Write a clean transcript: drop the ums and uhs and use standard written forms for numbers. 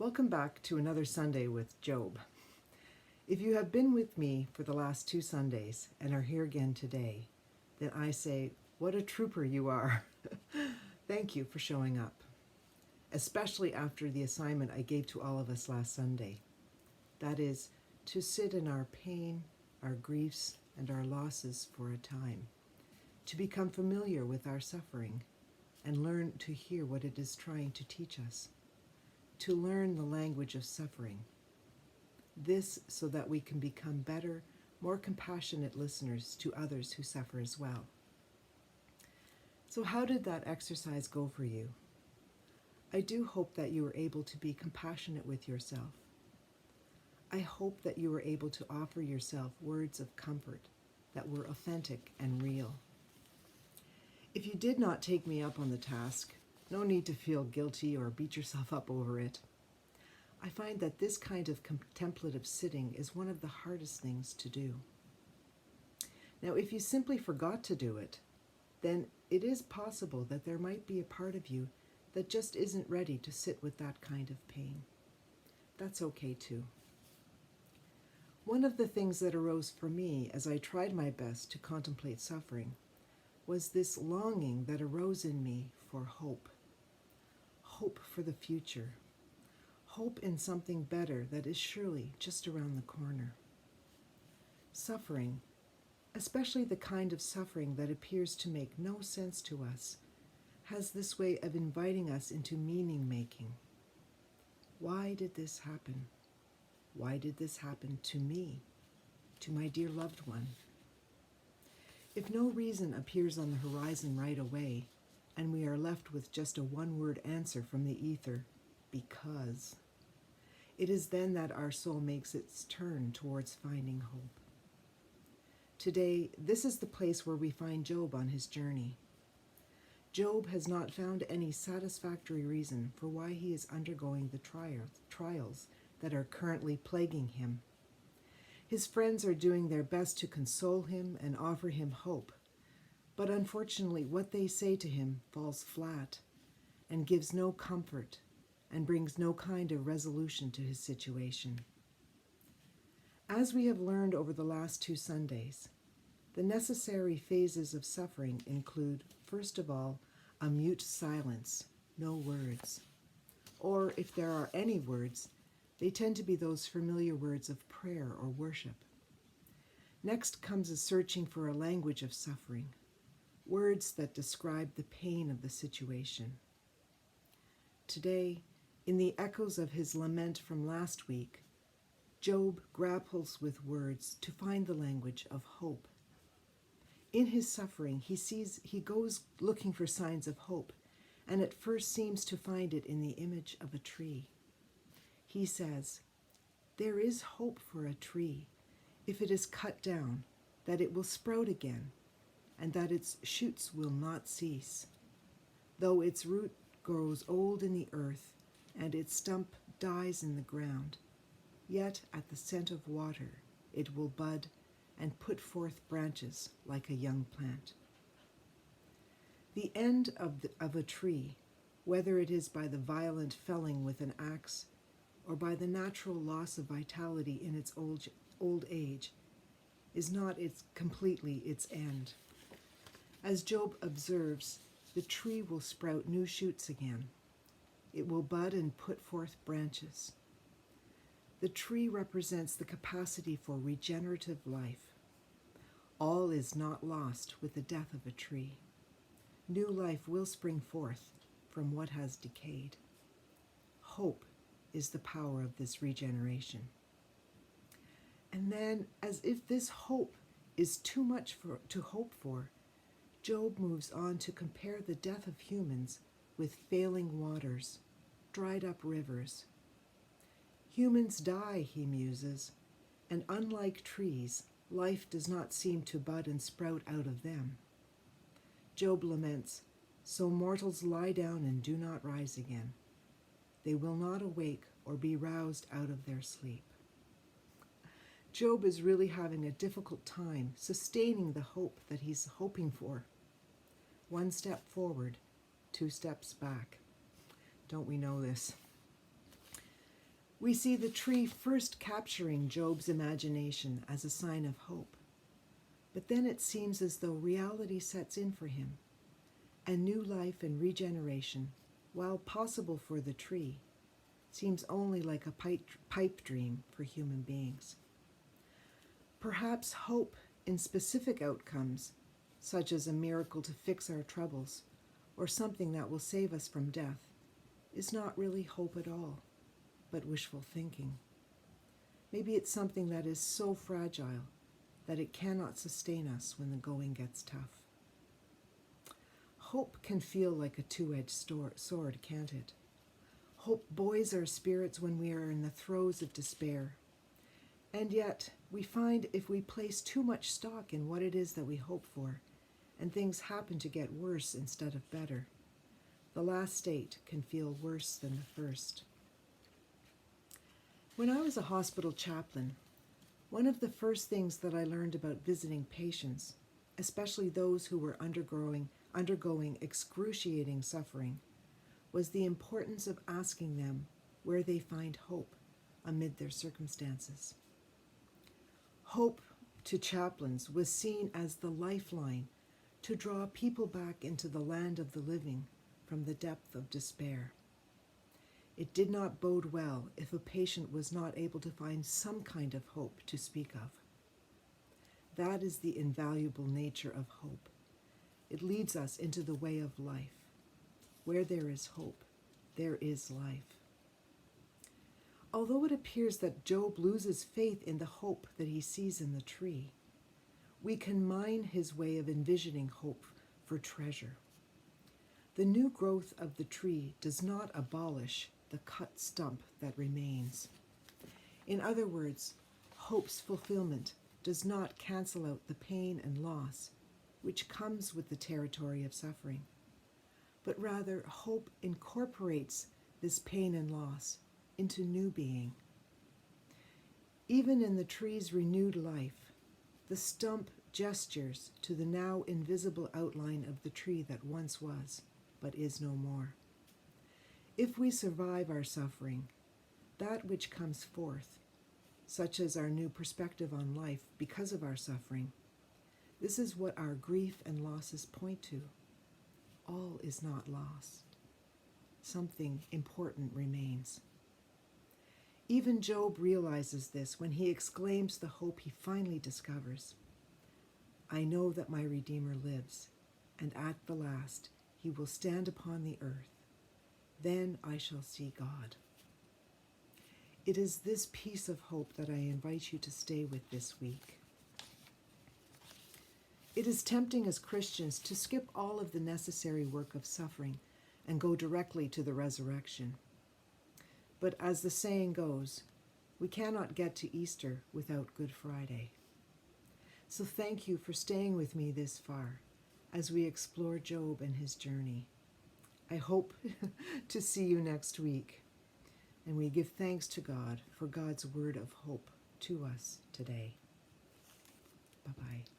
Welcome back to another Sunday with Job. If you have been with me for the last 2 Sundays and are here again today, then I say, what a trooper you are. Thank you for showing up, especially after the assignment I gave to all of us last Sunday. That is, to sit in our pain, our griefs, and our losses for a time, to become familiar with our suffering and learn to hear what it is trying to teach us, to learn the language of suffering. This so that we can become better, more compassionate listeners to others who suffer as well. So how did that exercise go for you? I do hope that you were able to be compassionate with yourself. I hope that you were able to offer yourself words of comfort that were authentic and real. If you did not take me up on the task, no need to feel guilty or beat yourself up over it. I find that this kind of contemplative sitting is one of the hardest things to do. Now, if you simply forgot to do it, then it is possible that there might be a part of you that just isn't ready to sit with that kind of pain. That's okay too. One of the things that arose for me as I tried my best to contemplate suffering was this longing that arose in me for hope. Hope for the future. Hope in something better that is surely just around the corner. Suffering, especially the kind of suffering that appears to make no sense to us, has this way of inviting us into meaning making. Why did this happen? Why did this happen to me, to my dear loved one? If no reason appears on the horizon right away, and we are left with just a one-word answer from the ether, because, it is then that our soul makes its turn towards finding hope. Today, this is the place where we find Job on his journey. Job has not found any satisfactory reason for why he is undergoing the trials that are currently plaguing him. His friends are doing their best to console him and offer him hope, but unfortunately what they say to him falls flat and gives no comfort and brings no kind of resolution to his situation. As we have learned over the last 2 Sundays, the necessary phases of suffering include, first of all, a mute silence, no words. Or if there are any words, they tend to be those familiar words of prayer or worship. Next comes a searching for a language of suffering, words that describe the pain of the situation. Today, in the echoes of his lament from last week, Job grapples with words to find the language of hope. In his suffering, he goes looking for signs of hope, and at first seems to find it in the image of a tree. He says, "There is hope for a tree, if it is cut down, that it will sprout again, and that its shoots will not cease. Though its root grows old in the earth, and its stump dies in the ground, yet at the scent of water it will bud and put forth branches like a young plant." The end of a tree, whether it is by the violent felling with an axe or by the natural loss of vitality in its old age, is not completely its end. As Job observes, the tree will sprout new shoots again. It will bud and put forth branches. The tree represents the capacity for regenerative life. All is not lost with the death of a tree. New life will spring forth from what has decayed. Hope is the power of this regeneration. And then, as if this hope is too much to hope for, Job moves on to compare the death of humans with failing waters, dried up rivers. Humans die, he muses, and unlike trees, life does not seem to bud and sprout out of them. Job laments, "So mortals lie down and do not rise again. They will not awake or be roused out of their sleep." Job is really having a difficult time sustaining the hope that he's hoping for. 1 step forward, 2 steps back. Don't we know this? We see the tree first capturing Job's imagination as a sign of hope. But then it seems as though reality sets in for him, and new life and regeneration, while possible for the tree, seems only like a pipe dream for human beings. Perhaps hope in specific outcomes, such as a miracle to fix our troubles, or something that will save us from death, is not really hope at all, but wishful thinking. Maybe it's something that is so fragile that it cannot sustain us when the going gets tough. Hope can feel like a two-edged sword, can't it? Hope buoys our spirits when we are in the throes of despair. And yet, we find if we place too much stock in what it is that we hope for, and things happen to get worse instead of better, the last state can feel worse than the first. When I was a hospital chaplain, one of the first things that I learned about visiting patients, especially those who were undergoing excruciating suffering, was the importance of asking them where they find hope amid their circumstances. Hope to chaplains was seen as the lifeline to draw people back into the land of the living from the depth of despair. It did not bode well if a patient was not able to find some kind of hope to speak of. That is the invaluable nature of hope. It leads us into the way of life. Where there is hope, there is life. Although it appears that Job loses faith in the hope that he sees in the tree, we can mine his way of envisioning hope for treasure. The new growth of the tree does not abolish the cut stump that remains. In other words, hope's fulfillment does not cancel out the pain and loss which comes with the territory of suffering, but rather hope incorporates this pain and loss into new being. Even in the tree's renewed life, the stump gestures to the now invisible outline of the tree that once was, but is no more. If we survive our suffering, that which comes forth, such as our new perspective on life because of our suffering, this is what our grief and losses point to. All is not lost. Something important remains. Even Job realizes this when he exclaims the hope he finally discovers. I know that my Redeemer lives, and at the last he will stand upon the earth. Then I shall see God. It is this piece of hope that I invite you to stay with this week. It is tempting as Christians to skip all of the necessary work of suffering and go directly to the resurrection. But as the saying goes, we cannot get to Easter without Good Friday. So thank you for staying with me this far as we explore Job and his journey. I hope to see you next week, and we give thanks to God for God's word of hope to us today. Bye-bye.